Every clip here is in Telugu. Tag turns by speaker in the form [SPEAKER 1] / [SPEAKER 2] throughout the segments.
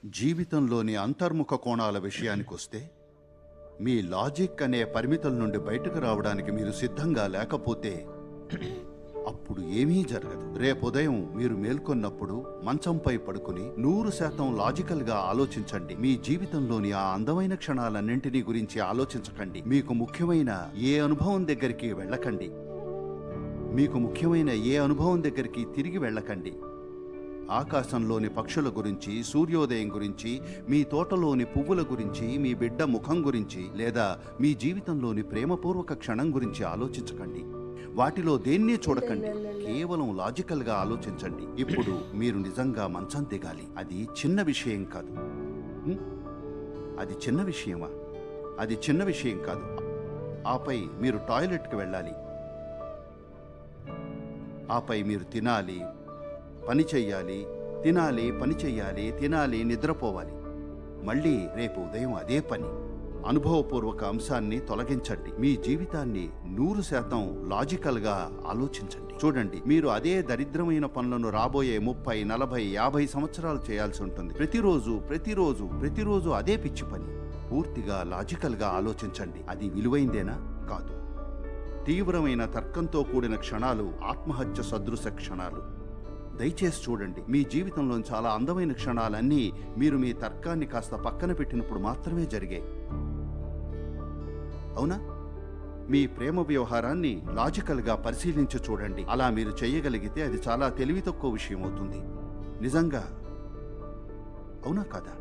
[SPEAKER 1] జీవితంలోని అంతర్ముఖ కోణాల విషయానికొస్తే, మీ లాజిక్ అనే పరిమితుల నుండి బయటకు రావడానికి మీరు సిద్ధంగా లేకపోతే అప్పుడు ఏమీ జరగదు. రేపుదయం మీరు మేల్కొన్నప్పుడు మంచంపై పడుకుని 100% లాజికల్గా ఆలోచించండి. మీ జీవితంలోని ఆ అందమైన క్షణాలన్నింటినీ గురించి ఆలోచించకండి. మీకు ముఖ్యమైన ఏ అనుభవం దగ్గరికి వెళ్ళకండి. తిరిగి వెళ్ళకండి. ఆకాశంలోని పక్షుల గురించి, సూర్యోదయం గురించి, మీ తోటలోని పువ్వుల గురించి, మీ బిడ్డ ముఖం గురించి, లేదా మీ జీవితంలోని ప్రేమపూర్వక క్షణం గురించి ఆలోచించకండి. వాటిలో దేన్ని చూడకండి. కేవలం లాజికల్గా ఆలోచించండి. ఇప్పుడు మీరు నిజంగా మంచం దిగాలి. అది చిన్న విషయం కాదు. అది చిన్న విషయమా? అది చిన్న విషయం కాదు. ఆపై మీరు టాయిలెట్కి వెళ్ళాలి. ఆపై మీరు తినాలి, పని చెయ్యాలి, తినాలి, నిద్రపోవాలి. మళ్ళీ రేపు ఉదయం అదే పని. అనుభవపూర్వక అంశాన్ని తొలగించండి. మీ జీవితాన్ని 100% లాజికల్గా ఆలోచించండి. చూడండి, మీరు అదే దరిద్రమైన పనులను రాబోయే 30, 40, 50 సంవత్సరాలు చేయాల్సి ఉంటుంది. ప్రతిరోజు అదే పిచ్చి పని. పూర్తిగా లాజికల్గా ఆలోచించండి. అది విలువైందేనా? కాదు. తీవ్రమైన తర్కంతో కూడిన క్షణాలు ఆత్మహత్య సదృశ క్షణాలు. దయచేసి చూడండి, మీ జీవితంలో చాలా అందమైన క్షణాలన్నీ మీరు మీ తర్కాన్ని కాస్త పక్కన పెట్టినప్పుడు మాత్రమే జరిగాయి. అవునా? మీ ప్రేమ వ్యవహారాన్ని లాజికల్గా పరిశీలించి చూడండి. అలా మీరు చేయగలిగితే అది చాలా తెలివి తక్కువ విషయం అవుతుంది. నిజంగా అవునా కాదా?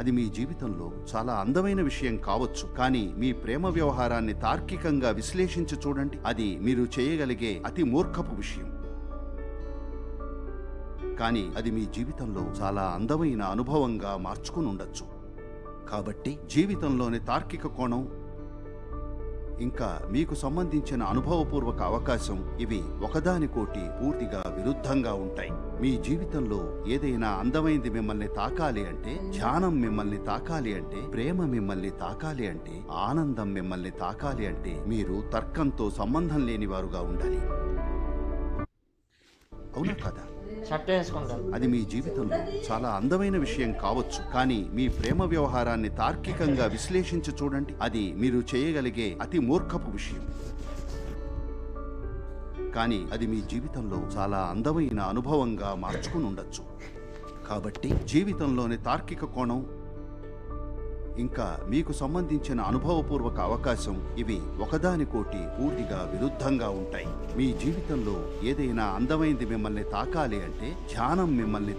[SPEAKER 1] అది మీ జీవితంలో చాలా అందమైన విషయం కావచ్చు, కానీ మీ ప్రేమ వ్యవహారాన్ని తార్కికంగా విశ్లేషించి చూడండి. అది మీరు చేయగలిగే అతి మూర్ఖపు విషయం, కానీ అది మీ జీవితంలో చాలా అందమైన అనుభవంగా మార్చుకుని ఉండొచ్చు. కాబట్టి జీవితంలోని తార్కిక కోణం ఇంకా మీకు సంబంధించిన అనుభవపూర్వక అవకాశం, ఇవి ఒకదానికోటి పూర్తిగా విరుద్ధంగా ఉంటాయి. మీ జీవితంలో ఏదైనా అందమైంది మిమ్మల్ని తాకాలి అంటే, ధ్యానం మిమ్మల్ని తాకాలి అంటే, ప్రేమ మిమ్మల్ని తాకాలి అంటే, ఆనందం మిమ్మల్ని తాకాలి అంటే మీరు తర్కంతో సంబంధం లేనివారుగా ఉండాలి. అవునా కదా? అది మీ జీవితంలో చాలా అందమైన విషయం కావచ్చు, కానీ మీ ప్రేమ వ్యవహారాన్ని తార్కికంగా విశ్లేషించి చూడండి. అది మీరు చేయగలిగే అతి మూర్ఖపు విషయం, కానీ అది మీ జీవితంలో చాలా అందమైన అనుభవంగా మార్చుకుని ఉండొచ్చు. కాబట్టి జీవితంలోని తార్కిక కోణం ఇంకా మీకు సంబంధించిన అనుభవపూర్వక అవకాశం, ఇవి ఒకదానికోటి పూర్తిగా విరుద్ధంగా ఉంటాయి. మీ జీవితంలో ఏదైనా అందమైంది మిమ్మల్ని తాకాలి అంటే, ధ్యానం మిమ్మల్ని